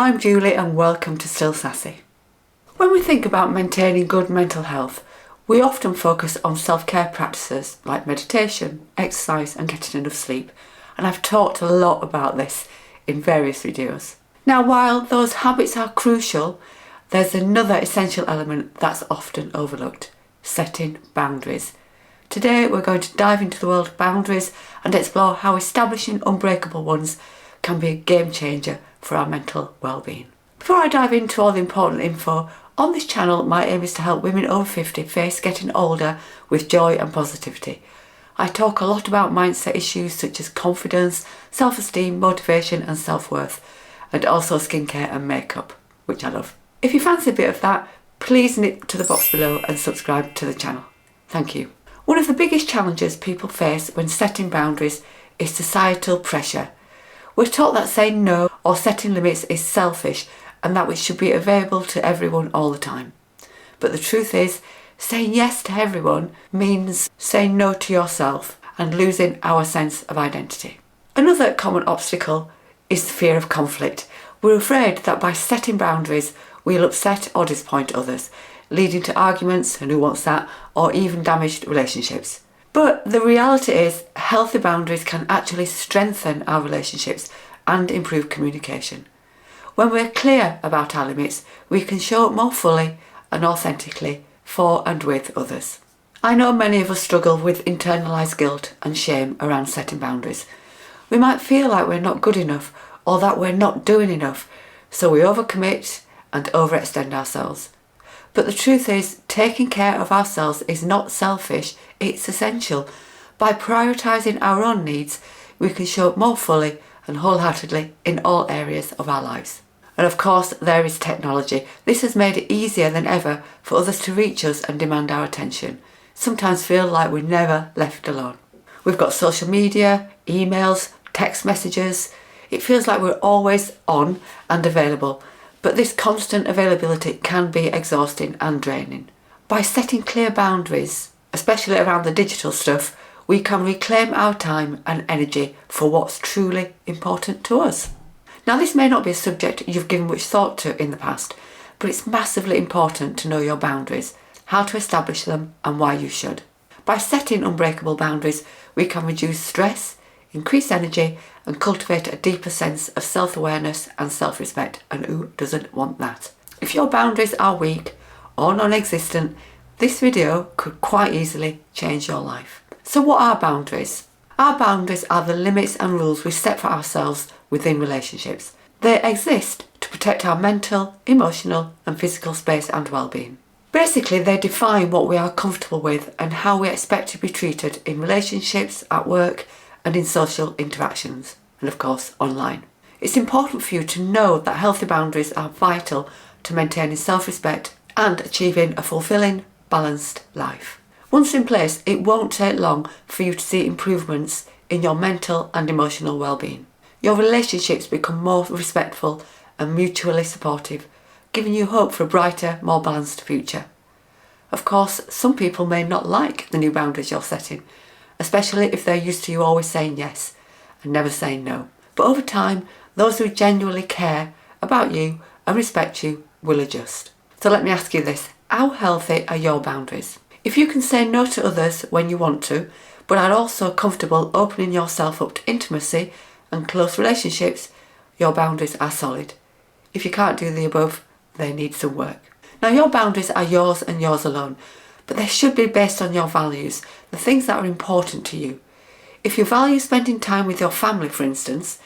I'm Julie and welcome to Still Sassy. When we think about maintaining good mental health, we often focus on self-care practices like meditation, exercise and getting enough sleep, and I've talked a lot about this in various videos. Now, while those habits are crucial, there's another essential element that's often overlooked: setting boundaries. Today we're going to dive into the world of boundaries and explore how establishing unbreakable ones can be a game changer for our mental well-being. Before I dive into all the important info, on this channel my aim is to help women over 50 face getting older with joy and positivity. I talk a lot about mindset issues such as confidence, self-esteem, motivation and self-worth, and also skincare and makeup, which I love. If you fancy a bit of that, please nip to the box below and subscribe to the channel. Thank you. One of the biggest challenges people face when setting boundaries is societal pressure. We're taught that saying no or setting limits is selfish and that which should be available to everyone all the time. But the truth is, saying yes to everyone means saying no to yourself and losing our sense of identity. Another common obstacle is the fear of conflict. We're afraid that by setting boundaries, we'll upset or disappoint others, leading to arguments, and who wants that, or even damaged relationships. But the reality is, healthy boundaries can actually strengthen our relationships and improve communication. When we're clear about our limits, we can show up more fully and authentically for and with others. I know many of us struggle with internalised guilt and shame around setting boundaries. We might feel like we're not good enough or that we're not doing enough, so we overcommit and overextend ourselves. But the truth is, taking care of ourselves is not selfish, it's essential. By prioritising our own needs, we can show up more fully and wholeheartedly in all areas of our lives. And of course, there is technology. This has made it easier than ever for others to reach us and demand our attention. Sometimes feel like we're never left alone. We've got social media, emails, text messages. It feels like we're always on and available. But this constant availability can be exhausting and draining. By setting clear boundaries, especially around the digital stuff, we can reclaim our time and energy for what's truly important to us. Now, this may not be a subject you've given much thought to in the past, but it's massively important to know your boundaries, how to establish them and why you should. By setting unbreakable boundaries, we can reduce stress, increase energy and cultivate a deeper sense of self-awareness and self-respect, and who doesn't want that? If your boundaries are weak or non-existent, this video could quite easily change your life. So what are boundaries? Our boundaries are the limits and rules we set for ourselves within relationships. They exist to protect our mental, emotional and physical space and well-being. Basically, they define what we are comfortable with and how we expect to be treated in relationships, at work and in social interactions, and of course online. It's important for you to know that healthy boundaries are vital to maintaining self-respect and achieving a fulfilling, balanced life. Once in place, it won't take long for you to see improvements in your mental and emotional well-being. Your relationships become more respectful and mutually supportive, giving you hope for a brighter, more balanced future. Of course, some people may not like the new boundaries you're setting, especially if they're used to you always saying yes and never saying no. But over time, those who genuinely care about you and respect you will adjust. So let me ask you this: how healthy are your boundaries? If you can say no to others when you want to, but are also comfortable opening yourself up to intimacy and close relationships, your boundaries are solid. If you can't do the above, they need some work. Now, your boundaries are yours and yours alone, but they should be based on your values, the things that are important to you. If you value spending time with your family, for instance,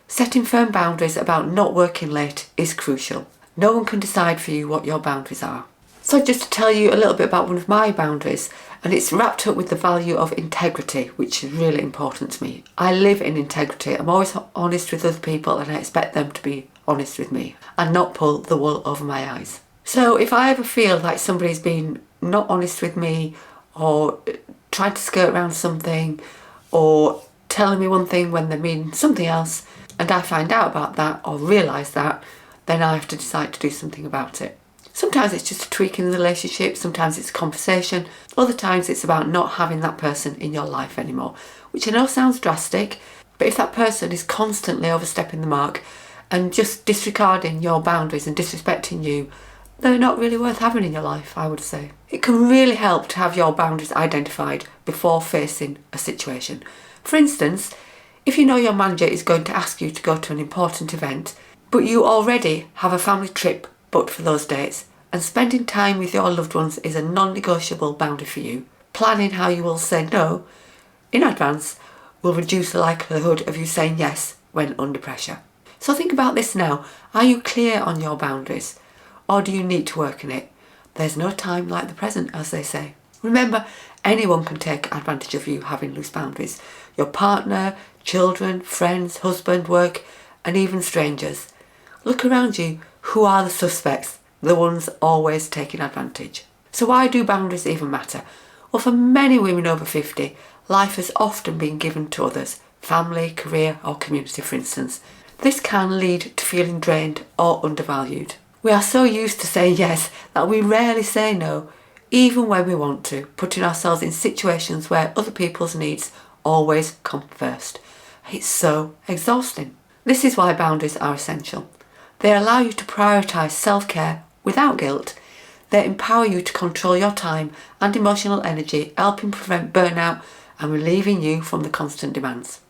setting firm boundaries about not working late is crucial. No one can decide for you what your boundaries are. So just to tell you a little bit about one of my boundaries, and it's wrapped up with the value of integrity, which is really important to me. I live in integrity. I'm always honest with other people and I expect them to be honest with me and not pull the wool over my eyes. So if I ever feel like somebody's been not honest with me or trying to skirt around something or telling me one thing when they mean something else, and I find out about that or realise that, then I have to decide to do something about it. Sometimes it's just a tweak in the relationship, sometimes it's a conversation, other times it's about not having that person in your life anymore, which I know sounds drastic, but if that person is constantly overstepping the mark and just disregarding your boundaries and disrespecting you, they're not really worth having in your life, I would say. It can really help to have your boundaries identified before facing a situation. For instance, if you know your manager is going to ask you to go to an important event, but you already have a family trip booked for those dates, and spending time with your loved ones is a non-negotiable boundary for you, planning how you will say no in advance will reduce the likelihood of you saying yes when under pressure. So think about this now. Are you clear on your boundaries, or do you need to work on it? There's no time like the present, as they say. Remember, anyone can take advantage of you having loose boundaries. Your partner, children, friends, husband, work, and even strangers. Look around you. Who are the suspects? The ones always taking advantage. So why do boundaries even matter? Well, for many women over 50, life has often been given to others, family, career or community for instance. This can lead to feeling drained or undervalued. We are so used to saying yes that we rarely say no, even when we want to, putting ourselves in situations where other people's needs always come first. It's so exhausting. This is why boundaries are essential. They allow you to prioritise self-care without guilt. They empower you to control your time and emotional energy, helping prevent burnout and relieving you from the constant demands.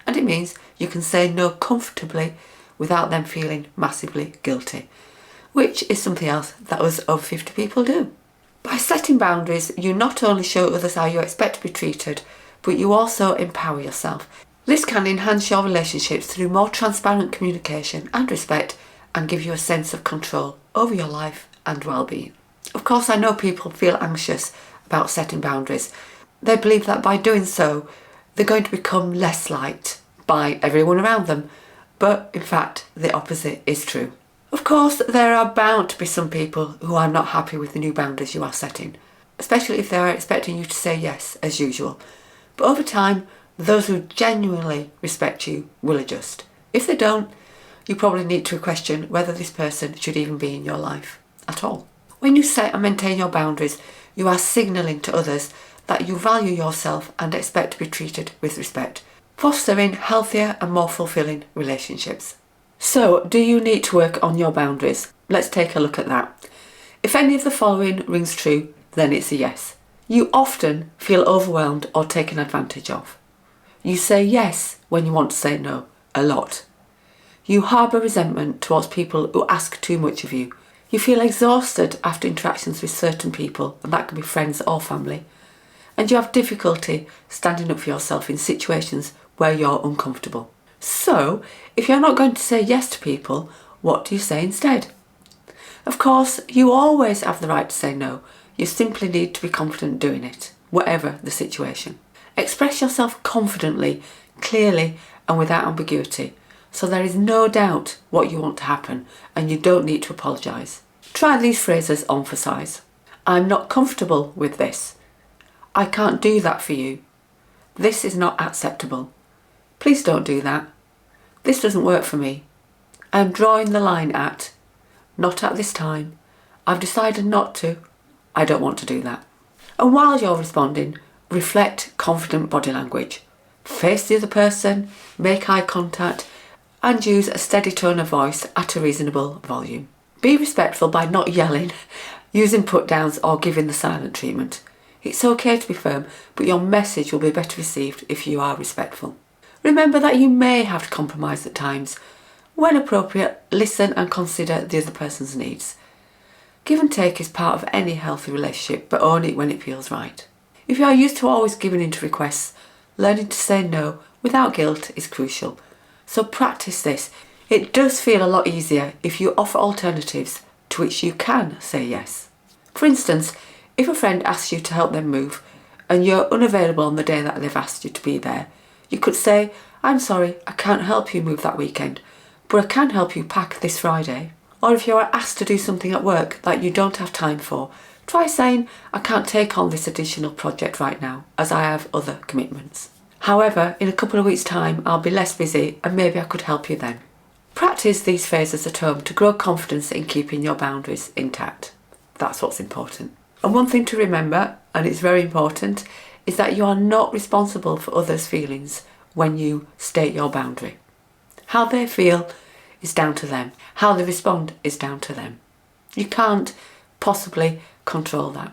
And it means you can say no comfortably without them feeling massively guilty, which is something else that us over 50 people do. By setting boundaries, you not only show others how you expect to be treated, but you also empower yourself. This can enhance your relationships through more transparent communication and respect, and give you a sense of control over your life and well-being. Of course, I know people feel anxious about setting boundaries. They believe that by doing so, they're going to become less liked by everyone around them. But in fact, the opposite is true. Of course, there are bound to be some people who are not happy with the new boundaries you are setting, especially if they are expecting you to say yes as usual. But over time, those who genuinely respect you will adjust. If they don't, you probably need to question whether this person should even be in your life at all. When you set and maintain your boundaries, you are signalling to others that you value yourself and expect to be treated with respect, fostering healthier and more fulfilling relationships. So, do you need to work on your boundaries? Let's take a look at that. If any of the following rings true, then it's a yes. You often feel overwhelmed or taken advantage of. You say yes when you want to say no, a lot. You harbour resentment towards people who ask too much of you. You feel exhausted after interactions with certain people, and that can be friends or family. And you have difficulty standing up for yourself in situations where you're uncomfortable. So, if you're not going to say yes to people, what do you say instead? Of course, you always have the right to say no. You simply need to be confident doing it, whatever the situation. Express yourself confidently, clearly, and without ambiguity, so there is no doubt what you want to happen and you don't need to apologise. Try these phrases on for size. I'm not comfortable with this. I can't do that for you. This is not acceptable. Please don't do that. This doesn't work for me. I am drawing the line at, not at this time. I've decided not to. I don't want to do that. And while you're responding, reflect confident body language. Face the other person, make eye contact, and use a steady tone of voice at a reasonable volume. Be respectful by not yelling, using put downs or giving the silent treatment. It's okay to be firm, but your message will be better received if you are respectful. Remember that you may have to compromise at times. When appropriate, listen and consider the other person's needs. Give and take is part of any healthy relationship, but only when it feels right. If you are used to always giving in to requests, learning to say no without guilt is crucial. So practice this. It does feel a lot easier if you offer alternatives to which you can say yes. For instance, if a friend asks you to help them move and you're unavailable on the day that they've asked you to be there, you could say, I'm sorry, I can't help you move that weekend, but I can help you pack this Friday. Or if you are asked to do something at work that you don't have time for, try saying, I can't take on this additional project right now as I have other commitments. However, in a couple of weeks' time, I'll be less busy and maybe I could help you then. Practice these phrases at home to grow confidence in keeping your boundaries intact. That's what's important. And one thing to remember, and it's very important, is that you are not responsible for others' feelings when you state your boundary. How they feel is down to them. How they respond is down to them. You can't possibly control that.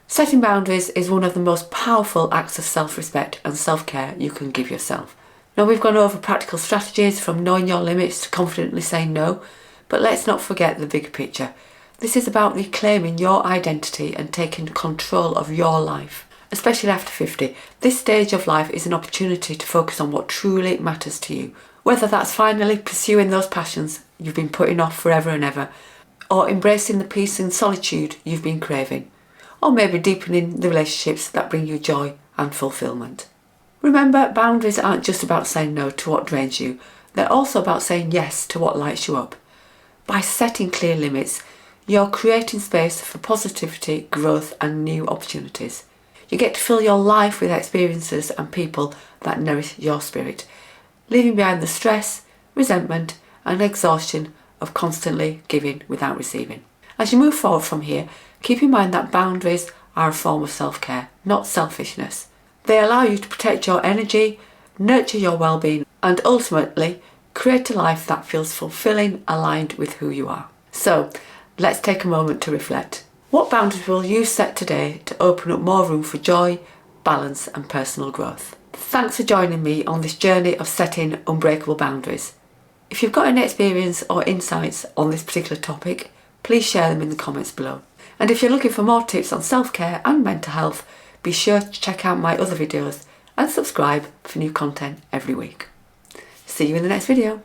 Setting boundaries is one of the most powerful acts of self-respect and self-care you can give yourself. Now, we've gone over practical strategies from knowing your limits to confidently saying no, but let's not forget the bigger picture. This is about reclaiming your identity and taking control of your life. Especially after 50, this stage of life is an opportunity to focus on what truly matters to you. Whether that's finally pursuing those passions you've been putting off forever and ever, or embracing the peace and solitude you've been craving, or maybe deepening the relationships that bring you joy and fulfillment. Remember, boundaries aren't just about saying no to what drains you, they're also about saying yes to what lights you up. By setting clear limits, you're creating space for positivity, growth and new opportunities. You get to fill your life with experiences and people that nourish your spirit, leaving behind the stress, resentment and exhaustion of constantly giving without receiving. As you move forward from here, keep in mind that boundaries are a form of self-care, not selfishness. They allow you to protect your energy, nurture your well-being and ultimately create a life that feels fulfilling, aligned with who you are. So, let's take a moment to reflect. What boundaries will you set today to open up more room for joy, balance and personal growth? Thanks for joining me on this journey of setting unbreakable boundaries. If you've got any experience or insights on this particular topic, please share them in the comments below. And if you're looking for more tips on self-care and mental health, be sure to check out my other videos and subscribe for new content every week. See you in the next video.